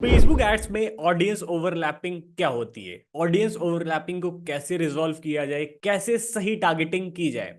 Facebook ads में audience overlapping क्या होती है, ऑडियंस ओवरलैपिंग को कैसे रिजॉल्व किया जाए, कैसे सही टारगेटिंग की जाए,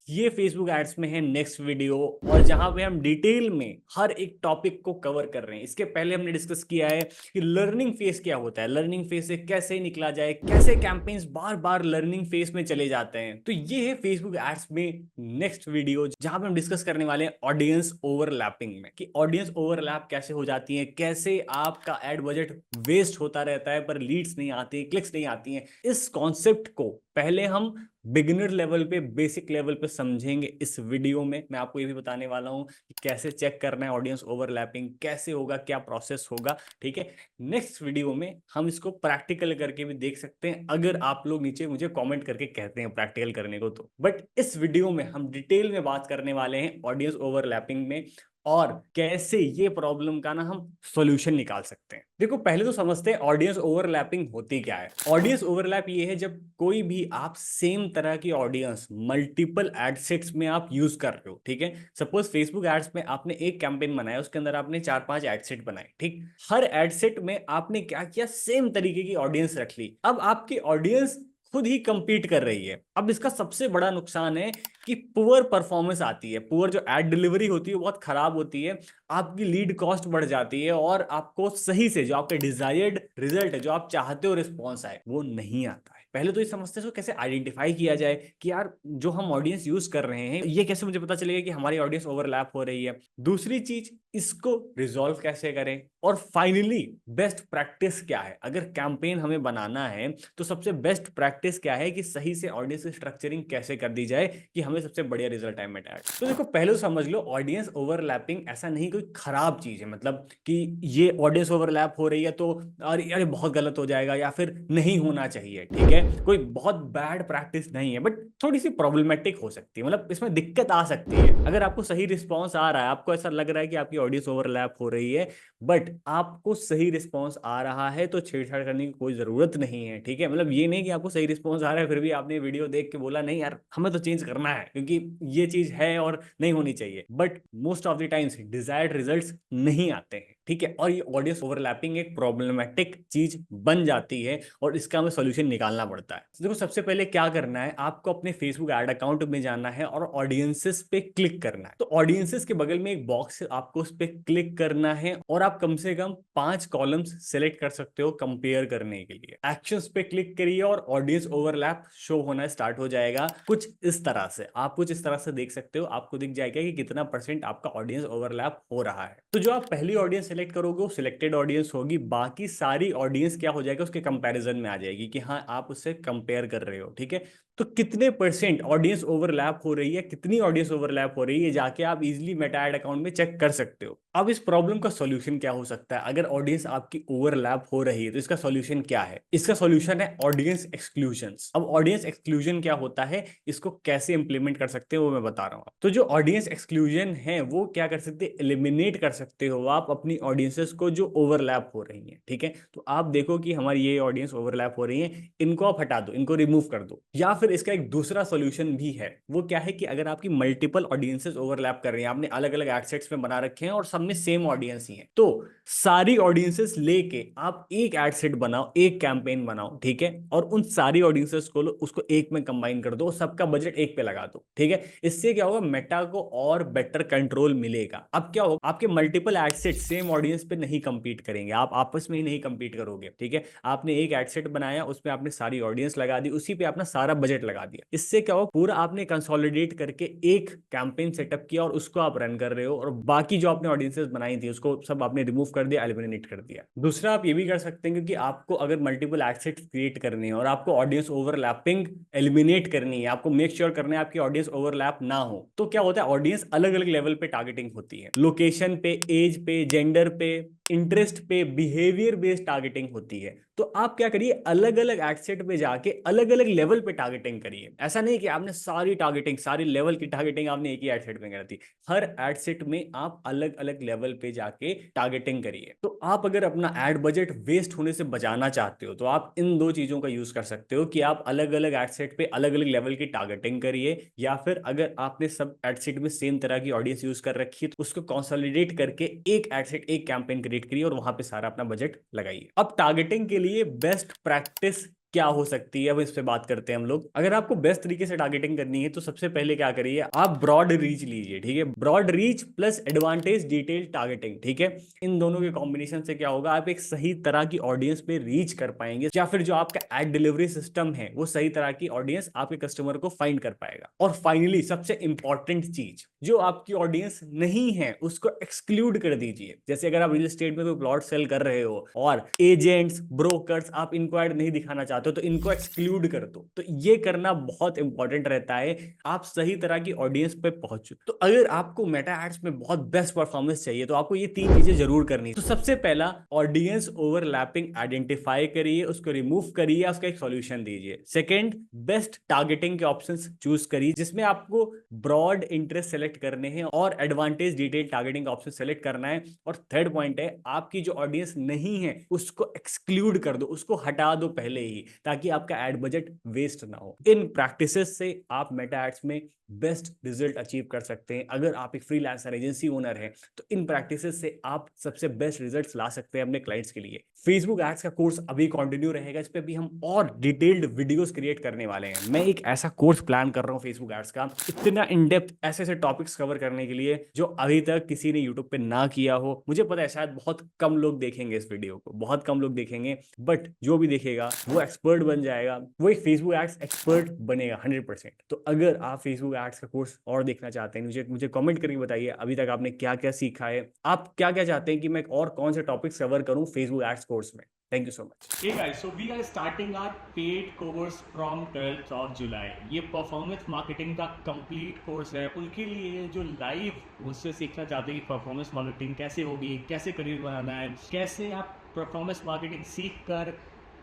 ये फेसबुक एड्स में है नेक्स्ट वीडियो। और जहां पे हम डिटेल में हर एक टॉपिक को कवर कर रहे हैं। इसके पहले हमने डिस्कस किया है कि लर्निंग फेज क्या होता है, लर्निंग फेज से कैसे निकला जाए, कैसे कैंपेन्स बार बार लर्निंग फेज में चले जाते हैं। तो ये है फेसबुक एड्स में नेक्स्ट वीडियो, जहां पे हम डिस्कस करने वाले हैं ऑडियंस ओवरलैपिंग में कि ऑडियंस ओवरलैप कैसे हो जाती है, कैसे आपका एड बजट वेस्ट होता रहता है पर लीड्स नहीं आती, क्लिक्स नहीं आती हैं। इस कॉन्सेप्ट को पहले हम बिगिनर लेवल पे, बेसिक लेवल पे समझेंगे। इस वीडियो में मैं आपको ये भी बताने वाला हूं कि कैसे चेक करना है ऑडियंस ओवरलैपिंग, कैसे होगा, क्या प्रोसेस होगा। ठीक है, नेक्स्ट वीडियो में हम इसको प्रैक्टिकल करके भी देख सकते हैं, अगर आप लोग नीचे मुझे कमेंट करके कहते हैं प्रैक्टिकल करने को तो। बट इस वीडियो में हम डिटेल में बात करने वाले हैं ऑडियंस ओवरलैपिंग में और कैसे ये प्रॉब्लम का ना हम सॉल्यूशन निकाल सकते हैं। देखो, पहले तो समझते हैं ऑडियंस ओवरलैपिंग होती क्या है। ऑडियंस ओवरलैप ये है जब कोई भी आप सेम तरह की ऑडियंस मल्टीपल एड सेट्स में आप यूज कर रहे हो। ठीक है, सपोज फेसबुक एड्स में आपने एक कैंपेन बनाया, उसके अंदर आपने 4-5 एड सेट बनाए। ठीक, हर एड सेट में आपने क्या किया, सेम तरीके की ऑडियंस रख ली। अब आपकी ऑडियंस खुद ही कंपीट कर रही है। अब इसका सबसे बड़ा नुकसान है कि पुअर परफॉर्मेंस आती है, पुअर जो एड डिलीवरी होती है बहुत खराब होती है, आपकी लीड कॉस्ट बढ़ जाती है और आपको सही से जो आपके डिजायर्ड रिजल्ट है, जो आप चाहते हो रिस्पॉन्स आए, वो नहीं आता है। पहले तो ये समझते हो कैसे आइडेंटिफाई किया जाए कि यार जो हम ऑडियंस यूज कर रहे हैं, ये कैसे मुझे पता चलेगा कि हमारी ऑडियंस ओवरलैप हो रही है। दूसरी चीज, इसको रिजॉल्व कैसे करें। और फाइनली बेस्ट प्रैक्टिस क्या है, अगर कैंपेन हमें बनाना है तो सबसे बेस्ट प्रैक्टिस क्या है कि सही से ऑडियंस स्ट्रक्चरिंग कैसे कर दी जाए कि हमें सबसे बढ़िया रिजल्ट आए मेटा। तो देखो, पहले तो समझ लो ऑडियंस ओवरलैपिंग ऐसा नहीं कोई खराब चीज है, मतलब कि ये ऑडियंस ओवरलैप हो रही है तो अरे अरे बहुत गलत हो जाएगा या फिर नहीं होना चाहिए। ठीक है, कोई बहुत बैड प्रैक्टिस नहीं है, बट थोड़ी सी प्रॉब्लमेटिक हो सकती है, मतलब इसमें दिक्कत आ सकती है। अगर आपको सही रिस्पॉन्स आ रहा है, आपको ऐसा लग रहा है कि आपकी ऑडियंस ओवरलैप हो रही है, बट आपको सही रिस्पॉन्स आ रहा है, तो छेड़छाड़ करने की कोई जरूरत नहीं है। ठीक है, मतलब ये नहीं कि आपको सही रिस्पॉन्स आ रहा है फिर भी आपने वीडियो देख के बोला नहीं यार हमें तो चेंज करना है क्योंकि ये चीज है और नहीं होनी चाहिए। But most of the times desired results नहीं आते हैं। ठीक है, और ये ऑडियंस ओवरलैपिंग एक प्रॉब्लमेटिक चीज बन जाती है और इसका हमें सोल्यूशन निकालना पड़ता है। देखो, सबसे पहले क्या करना है, आपको अपने फेसबुक एड अकाउंट में जाना है और ऑडियंसेस पे क्लिक करना है। तो ऑडियंसेस के बगल में एक बॉक्स है, आपको उस पर क्लिक करना है और आप कम से कम 5 कॉलम्स सेलेक्ट कर सकते हो कंपेयर करने के लिए। एक्शंस पे क्लिक करिए और ऑडियंस ओवरलैप शो होना स्टार्ट हो जाएगा। कुछ इस तरह से आप कुछ इस तरह से देख सकते हो, आपको दिख जाएगा कि कितना परसेंट आपका ऑडियंस ओवरलैप हो रहा है। तो जो आप पहली ऑडियंस सेलेक्ट करोगे वो सिलेक्टेड ऑडियंस होगी, बाकी सारी ऑडियंस क्या हो जाएगा उसके कंपैरिजन में आ जाएगी कि हाँ आप उससे कंपेयर कर रहे हो। ठीक है, तो कितने परसेंट ऑडियंस ओवरलैप हो रही है, कितनी ऑडियंस ओवरलैप हो रही है, जाके आप इजीली मेटा एड अकाउंट में चेक कर सकते हो। अब इस प्रॉब्लम का सॉल्यूशन क्या हो सकता है, अगर ऑडियंस आपकी ओवरलैप हो रही है तो इसका सॉल्यूशन क्या है। इसका सॉल्यूशन है ऑडियंस एक्सक्लूजन। अब ऑडियंस एक्सक्लूजन क्या होता है, इसको कैसे इंप्लीमेंट कर सकते हैं वो मैं बता रहा हूँ। तो जो ऑडियंस एक्सक्लूजन है वो क्या कर सकते हैं, एलिमिनेट कर सकते हो आप अपनी ऑडियंसेस को जो ओवरलैप हो रही है। ठीक है, तो आप देखो कि हमारी ये ऑडियंस ओवरलैप हो रही है, इनको आप हटा दो, इनको रिमूव कर दो। या फिर इसका एक दूसरा सॉल्यूशन भी है, वो क्या है कि अगर आपकी मल्टीपल ऑडियंसेस ओवरलैप कर रही हैं, आपने अलग अलग एडसेट्स में बना रखे हैं और सब में सेम ऑडियंस ही है, तो सारी ऑडियंसेस लेके आप एक एडसेट बनाओ, एक कैंपेन बनाओ। ठीक है, और उन सारी ऑडियंसेस को लो, उसको एक में कंबाइन कर दो, सबका बजट एक पे लगा दो। ठीक है, इससे क्या होगा, मेटा को और बेटर कंट्रोल मिलेगा। अब क्या होगा, आपके मल्टीपल एडसेट सेम ऑडियंस पे नहीं कंपीट करेंगे, आप आपस में ही नहीं कंपीट करोगे। ठीक है, आपने एक एडसेट बनाया, उसमें आपने सारी ऑडियंस लगा दी, उसी पे अपना सारा बजट लगा दिया। इससे क्या होगा, पूरा आपने कंसोलिडेट करके एक कैंपेन सेटअप किया और उसको आप रन कर रहे हो, और बाकी जो आपने ऑडियंसेस बनाई थी उसको सब आपने रिमूव कर दिया, एलिमिनेट कर दिया। दूसरा आप ये भी कर सकते हैं, क्योंकि आपको अगर मल्टीपल एडसेट्स क्रिएट करने हैं और आपको ऑडियंस ओवरलैपिंग एलिमिनेट करनी है, आपको मेक श्योर करना है आपकी ऑडियंस ओवरलैप ना हो, तो क्या होता है, ऑडियंस अलग अलग लेवल पे टारगेटिंग होती है, लोकेशन पे, एज पे, जेंडर पे, इंटरेस्ट पे, बिहेवियर बेस्ड टारगेटिंग होती है। तो आप क्या करिए, अलग अलग एड सेट पे जाके अलग अलग लेवल पे टारगेटिंग करिए। ऐसा नहीं कि आपने सारी टारगेटिंग, सारी लेवल की टारगेटिंग आपने एक ही एड सेट में कर दी। हर एड सेट में आप अलग अलग लेवल पे जाके टारगेटिंग करिए। तो आप अगर अपना एड बजट वेस्ट होने से बचाना चाहते हो तो आप इन दो चीजों का यूज कर सकते हो कि आप अलग अलग एड सेट पे अलग अलग लेवल की टारगेटिंग करिए, या फिर अगर आपने सब एड सेट में सेम तरह की ऑडियंस यूज कर रखी है तो उसको कंसोलिडेट करके एक एड सेट, एक कैंपेन क्रिएट करिए और वहां पे सारा अपना बजट लगाइए। अब टारगेटिंग के लिए बेस्ट प्रैक्टिस क्या हो सकती है, अब इस पे बात करते हैं हम लोग। अगर आपको बेस्ट तरीके से टारगेटिंग करनी है तो सबसे पहले क्या करिए, आप ब्रॉड रीच लीजिए। ठीक है, broad reach plus advantage detail targeting. ठीक है, इन दोनों के कॉम्बिनेशन से क्या होगा, आप एक सही तरह की ऑडियंस पे रीच कर पाएंगे, या फिर जो आपका एड डिलीवरी सिस्टम है वो सही तरह की ऑडियंस आपके कस्टमर को फाइंड कर पाएगा। और फाइनली सबसे इंपॉर्टेंट चीज, जो आपकी ऑडियंस नहीं है उसको एक्सक्लूड कर दीजिए। जैसे अगर आप रियल एस्टेट में कोई प्लॉट सेल कर रहे हो और एजेंट्स, ब्रोकर्स आप इनको ऐड नहीं दिखाना चाहते हो तो इनको एक्सक्लूड कर दो। तो ये करना बहुत इंपॉर्टेंट रहता है, आप सही तरह की ऑडियंस पे पहुंचो। तो अगर आपको मेटा एड्स में बहुत बेस्ट परफॉर्मेंस चाहिए तो आपको ये तीन चीजें जरूर करनी है। तो सबसे पहला, ऑडियंस ओवरलैपिंग आइडेंटिफाई करिए, उसको रिमूव करिए, उसका एक सॉल्यूशन दीजिए। सेकंड, बेस्ट टारगेटिंग के ऑप्शंस चूज करिए जिसमें आपको ब्रॉड इंटरेस्ट सेलेक्ट करने हैं और advantage detail targeting option select करना है। और थर्ड पॉइंट है, आपकी जो ऑडियंस नहीं है उसको एक्सक्लूड कर दो, उसको हटा दो पहले ही, ताकि आपका एड बजट वेस्ट ना हो। इन प्रैक्टिसेस से आप मेटा एड्स में बेस्ट रिजल्ट अचीव कर सकते हैं। अगर आप एक फ्रीलांसर एजेंसी ओनर हैं तो इन प्रैक्टिसेस से आप सबसे बेस्ट रिजल्ट्स ला सकते हैं अपने क्लाइंट्स के लिए। फेसबुक एड्स का कोर्स अभी कंटिन्यू रहेगा, इस पे भी हम और डिटेल्ड वीडियोस क्रिएट करने वाले हैं। मैं एक ऐसा कोर्स प्लान कर रहा हूं फेसबुक एड्स का, इतना इन डेप्थ ऐसे ऐसे टॉपिक्स कवर करने के लिए जो अभी तक किसी ने यूट्यूब पे ना किया हो। मुझे पता है शायद बहुत कम लोग देखेंगे इस वीडियो को, बहुत कम लोग देखेंगे, बट जो भी देखेगा वो एक्सपर्ट बन जाएगा, वो एक फेसबुक एड्स एक्सपर्ट बनेगा 100%। तो अगर आप फेसबुक एड्स का कोर्स और देखना चाहते हैं, मुझे मुझे कमेंट करके बताइए अभी तक आपने क्या क्या सीखा है, आप क्या क्या चाहते हैं कि मैं और कौन से टॉपिक्स कवर करूं फेसबुक एड्स कोर्स में। Thank you so much. Hey guys, so we are starting our paid course from 12th of July. ये परफॉर्मेंस मार्केटिंग का कंप्लीट कोर्स है उनके लिए जो लाइव उससे सीखना चाहते हैं कि परफॉर्मेंस मार्केटिंग कैसे होगी, कैसे करियर बनाना है, कैसे आप परफॉर्मेंस मार्केटिंग सीख कर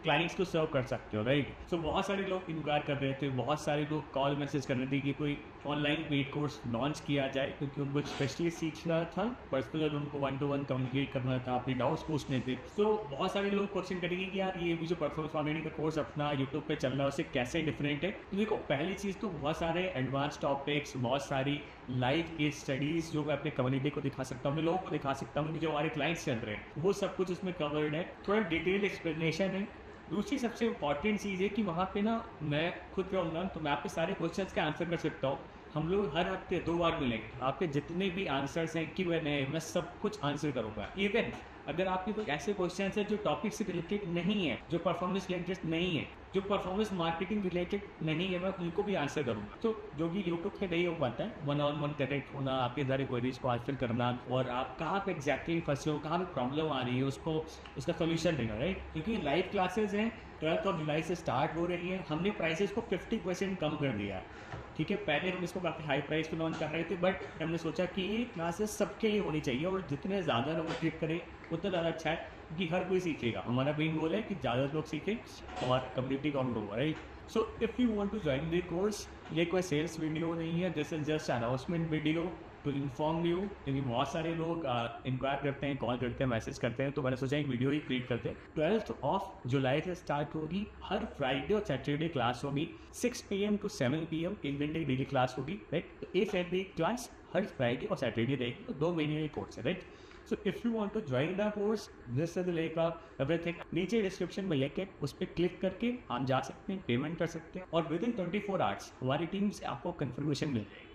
क्लाइंट्स को सर्व कर सकते हो, राइट। सो बहुत सारे लोग इंक्वायर कर रहे थे, बहुत सारे लोग कॉल मैसेज कर रहे थे कि कोई ऑनलाइन पेड कोर्स लॉन्च किया जाए, क्योंकि उनको स्पेशली सीखना था, पर्सनल उनको 1-to-1 कम्युनिकेट करना था, अपने डाउट्स पूछने थे। सो बहुत सारे लोग क्वेश्चन करेंगे कि यार ये भी जो परफॉर्मेंस मार्केटिंग का कोर्स अपना यूट्यूब पे चल रहा है उससे कैसे डिफरेंट है। तो देखो, पहली चीज़ तो बहुत सारे एडवांस टॉपिक्स, बहुत सारी लाइव केस स्टडीज जो मैं अपने कम्युनिटी को दिखा सकता हूँ, अपने लोगों को दिखा सकता हूँ, जो हमारे क्लाइंट्स चल रहे हैं, वो सब कुछ उसमें कवर्ड है। थोड़ा डिटेल एक्सप्लेनेशन है। दूसरी सबसे इंपॉर्टेंट चीज़ है कि वहाँ पे ना मैं खुद रहूँगा तो मैं आपके सारे क्वेश्चंस का आंसर कर सकता हूँ। हम लोग हर हफ्ते 2 बार मिलेंगे, आपके जितने भी आंसर्स हैं Q&A मैं सब कुछ आंसर करूँगा। इवन अगर आपके कोई ऐसे क्वेश्चन है जो टॉपिक से रिलेटेड नहीं है, जो परफॉर्मेंस रिलेटेड नहीं है, जो परफॉर्मेंस मार्केटिंग रिलेटेड नहीं है, मैं उनको भी आंसर करूँगा। तो जो कि यूट्यूब पे नहीं हो पाता है, 1-on-1 कनेक्ट होना, आपके सारे क्वेरीज को आंसर करना, और आप कहाँ पे एग्जैक्टली फंसे हो, कहाँ पे प्रॉब्लम आ रही है, उसको उसका सोल्यूशन देना, राइट। क्योंकि लाइव क्लासेज हैं 12 ऑफ जुलाई से स्टार्ट हो रही है। हमने प्राइसेस को 50% कम कर दिया है, ठीक है। पहले हम इसको काफ़ी हाई प्राइस पे लॉन्च कर रहे थे, बट हमने सोचा कि ये क्लासेस सबके लिए होनी चाहिए और जितने ज़्यादा लोग क्लिक करें उतना ज़्यादा अच्छा है, क्योंकि हर कोई सीखेगा। हमारा मेन गोल है कि ज़्यादा लोग सीखें और कम्युनिटी कम हो, right. So if you want to join the course, ये कोई सेल्स वीडियो नहीं है, this is just announcement video to inform you. क्योंकि बहुत सारे लोग इंक्वायर करते हैं, कॉल करते हैं, मैसेज करते हैं, तो मैंने सोचा एक वीडियो ही क्रिएट करते हैं। 12th ऑफ जुलाई से स्टार्ट होगी, हर फ्राइडे और सैटरडे क्लास होगी, 6 PM to 7 PM 1 घंटे डेली क्लास होगी, राइट। तो एक सैटरडे क्लास हर फ्राइडे और सैटरडे रहेगी, तो 2 महीने की कोर्स है, right. So if you want to join the course, this is like everything, नीचे डिस्क्रिप्शन में लिंक है, उस पर क्लिक करके आप जा सकते हैं, पेमेंट कर सकते हैं, और विद इन 24 आवर्स हमारी टीम से आपको कंफर्मेशन मिल जाएगी।